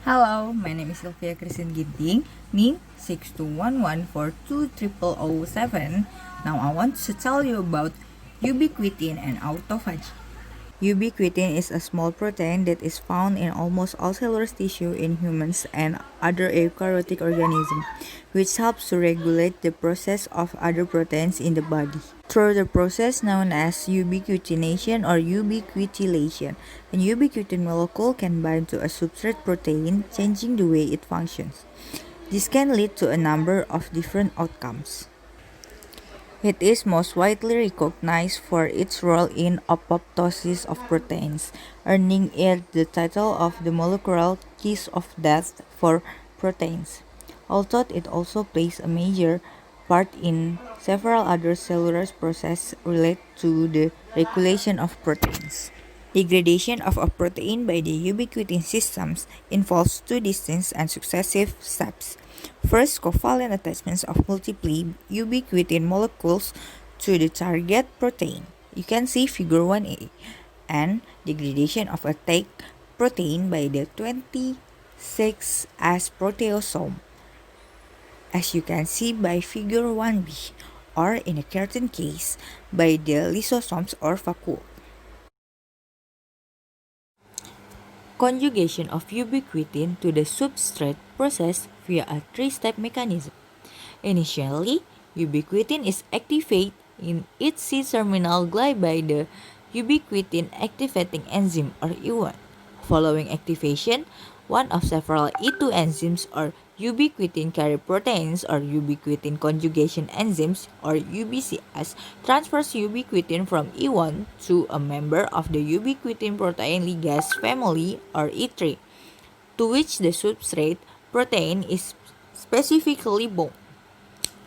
Hello, my name is Silvia Christin Ginting, NIM 6211420007. Now I want to tell you about ubiquitin and autophagy. Ubiquitin is a small protein that is found in almost all cellular tissue in humans and other eukaryotic organisms, which helps to regulate the process of other proteins in the body. Through the process known as ubiquitination or ubiquitination, a ubiquitin molecule can bind to a substrate protein, changing the way it functions. This can lead to a number of different outcomes. It is most widely recognized for its role in apoptosis of proteins, earning it the title of the molecular kiss of death for proteins, although it also plays a major part in several other cellular processes related to the regulation of proteins. Degradation of a protein by the ubiquitin systems involves two distinct and successive steps. First, covalent attachments of multiple ubiquitin molecules to the target protein. You can see figure 1a, and degradation of a take protein by the 26S proteasome, as you can see by figure 1b, or in a certain case, by the lysosomes or vacuole. Conjugation of ubiquitin to the substrate process via a three-step mechanism. Initially, ubiquitin is activated in its C-terminal glycine by the ubiquitin activating enzyme or E1. Following activation, one of several E2 enzymes or ubiquitin carrier proteins or ubiquitin conjugation enzymes or UBCS transfers ubiquitin from E1 to a member of the ubiquitin protein ligase family or E3, to which the substrate protein is specifically bound.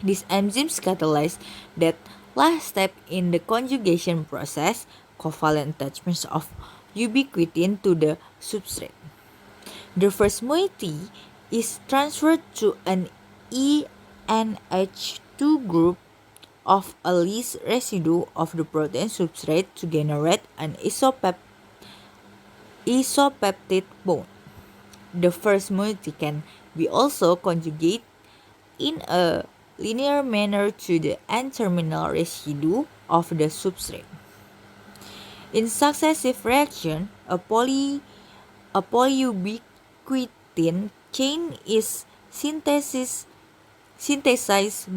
These enzymes catalyze that last step in the conjugation process, covalent attachments of ubiquitin to the substrate. The first moiety is transferred to an ENH2 group of a least residue of the protein substrate to generate an isopeptide bond. The first moiety can be also conjugated in a linear manner to the N-terminal residue of the substrate. In successive reaction, a polyubiquitin chain is synthesized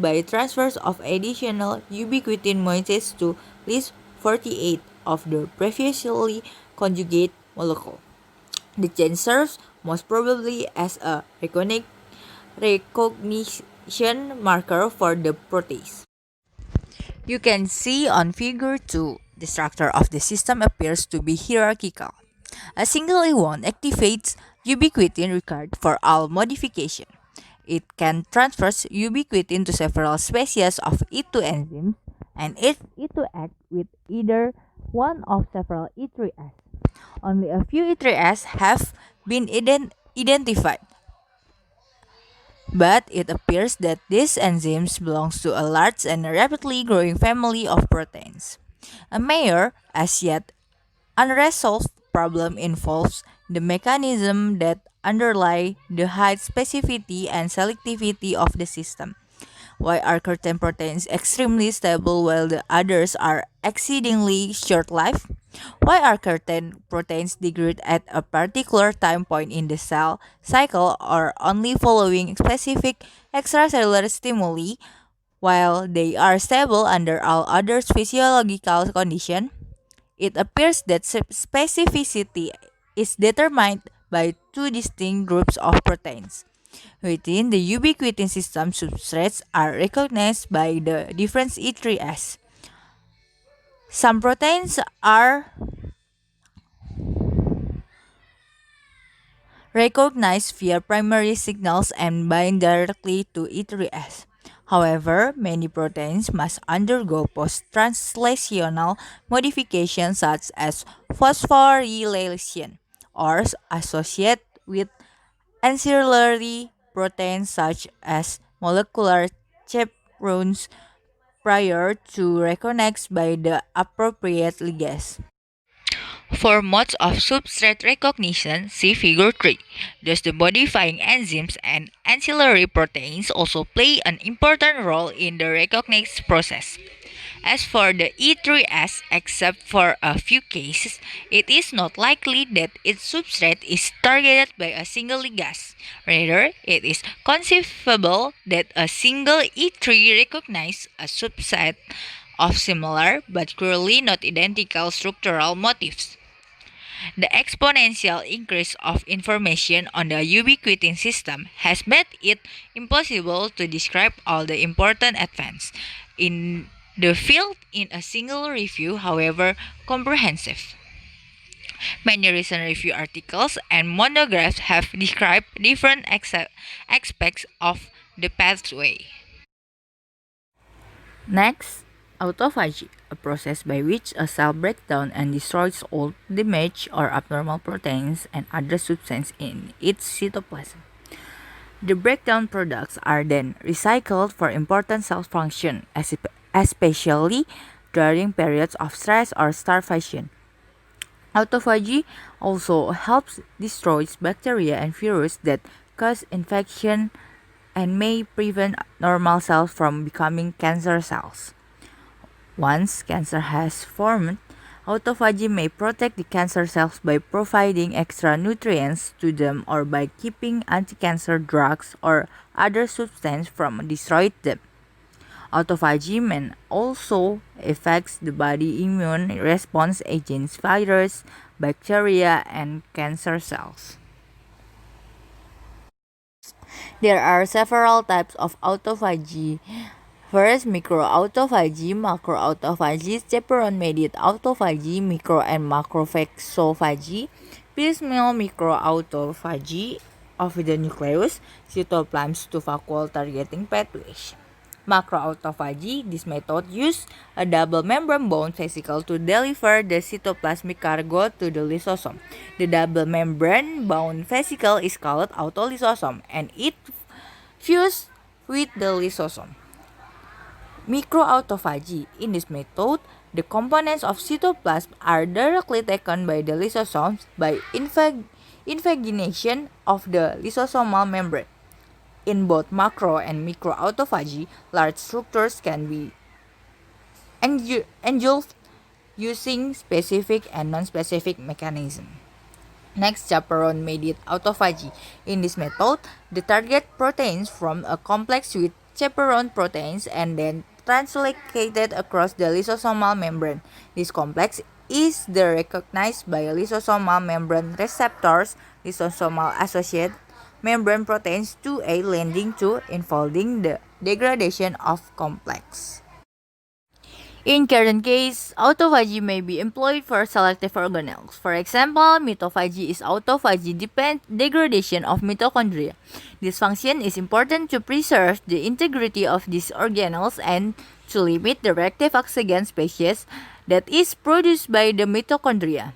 by transfers of additional ubiquitin moieties to list 48 of the previously conjugate molecule. The chain serves most probably as a recognition marker for the protease. You can see on figure 2, the structure of the system appears to be hierarchical. A single E1 activates ubiquitin required for all modification. It can transfer ubiquitin to several species of E2 enzymes, and if E2 acts with either one of several E3S. Only a few E3S have been identified, but it appears that these enzymes belong to a large and rapidly growing family of proteins. A major, as yet unresolved problem involves the mechanism that underlie the high specificity and selectivity of the system. Why are certain proteins extremely stable while the others are exceedingly short-lived? Why are certain proteins degrade at a particular time point in the cell cycle or only following specific extracellular stimuli while they are stable under all other physiological conditions? It appears that specificity is determined by two distinct groups of proteins. Within the ubiquitin system, substrates are recognized by the difference E3S. Some proteins are recognized via primary signals and bind directly to E3S. However, many proteins must undergo post-translational modifications such as phosphorylation or associate with ancillary proteins such as molecular chaperones prior to recognized by the appropriate ligase. For modes of substrate recognition, see Figure 3. Thus, the modifying enzymes and ancillary proteins also play an important role in the recognition process. As for the E3S, except for a few cases, it is not likely that its substrate is targeted by a single ligase. Rather, it is conceivable that a single E3 recognizes a subset of similar but clearly not identical structural motifs. The exponential increase of information on the ubiquitin system has made it impossible to describe all the important advances in the field in a single review, however comprehensive. Many recent review articles and monographs have described different aspects of the pathway. Next, autophagy, a process by which a cell breaks down and destroys old, damaged, or abnormal proteins and other substances in its cytoplasm. The breakdown products are then recycled for important cell function, especially during periods of stress or starvation. Autophagy also helps destroy bacteria and viruses that cause infection and may prevent normal cells from becoming cancer cells. Once cancer has formed, autophagy may protect the cancer cells by providing extra nutrients to them or by keeping anti-cancer drugs or other substances from destroying them. Autophagy may also affect the body immune response against virus, bacteria, and cancer cells. There are several types of autophagy. First, microautophagy, macroautophagy, chaperone-mediated autophagy, micro and macrophagophagy, piecemeal microautophagy of the nucleus, cytoplasms to vacuole targeting pathways. Macroautophagy, this method uses a double membrane-bound vesicle to deliver the cytoplasmic cargo to the lysosome. The double membrane-bound vesicle is called autolysosome, and it fuses with the lysosome. Microautophagy. In this method, the components of cytoplasm are directly taken by the lysosomes by invagination of the lysosomal membrane. In both macro and microautophagy, large structures can be engulfed using specific and non-specific mechanisms. Next, chaperone-mediated autophagy. In this method, the target proteins from a complex with chaperone proteins and then translocated across the lysosomal membrane. This complex is recognized by lysosomal membrane receptors, lysosomal associated membrane proteins 2A leading to unfolding the degradation of complex. In current case, autophagy may be employed for selective organelles. For example, mitophagy is autophagy-dependent degradation of mitochondria. This function is important to preserve the integrity of these organelles and to limit the reactive oxygen species that is produced by the mitochondria.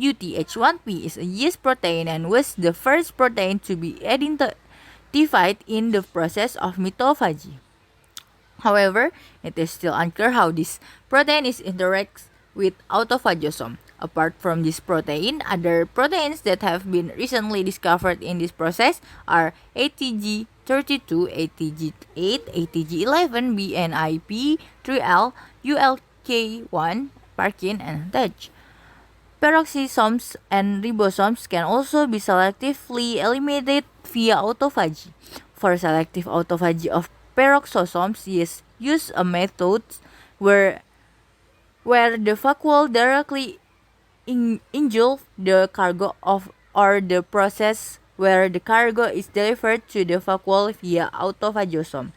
UTH1P is a yeast protein and was the first protein to be identified in the process of mitophagy. However, it is still unclear how this protein interacts with autophagosome. Apart from this protein, other proteins that have been recently discovered in this process are ATG32, ATG8, ATG11, BNIP, 3L, ULK1, Parkin, and TAG. Peroxisomes and ribosomes can also be selectively eliminated via autophagy. For selective autophagy of peroxisomes, use a method where the vacuole directly engulfs the cargo of or the process where the cargo is delivered to the vacuole via autophagosome.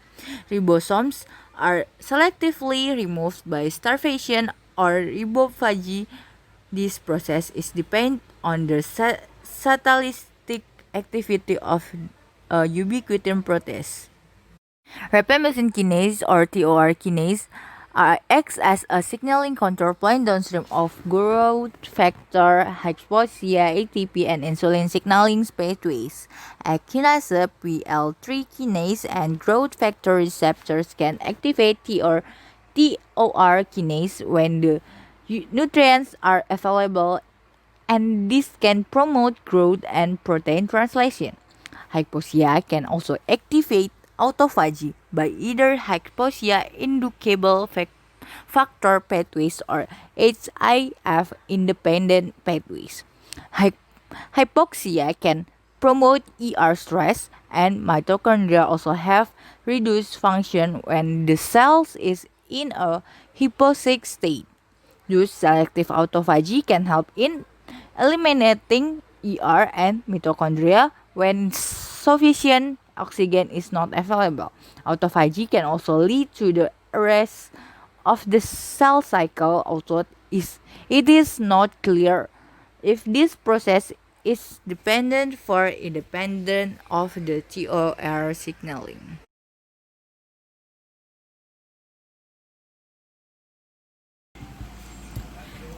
Ribosomes are selectively removed by starvation or ribophagy. This process is dependent on the catalytic activity of a ubiquitin protease. Rapamycin kinase or TOR kinase acts as a signaling control point downstream of growth factor, hypoxia, ATP, and insulin signaling pathways. A kinase, PL3 kinase, and growth factor receptors can activate TOR kinase when the nutrients are available and this can promote growth and protein translation. Hypoxia can also activate autophagy by either hypoxia inducible factor pathways or HIF independent pathways. Hy- Hypoxia can promote stress, and mitochondria also have reduced function when the cells is in a hypoxic state. Thus, selective autophagy can help in eliminating and mitochondria when sufficient oxygen is not available. Autophagy can also lead to the arrest of the cell cycle, although it is not clear if this process is dependent or independent of the TOR signaling.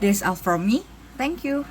This all from me. Thank you.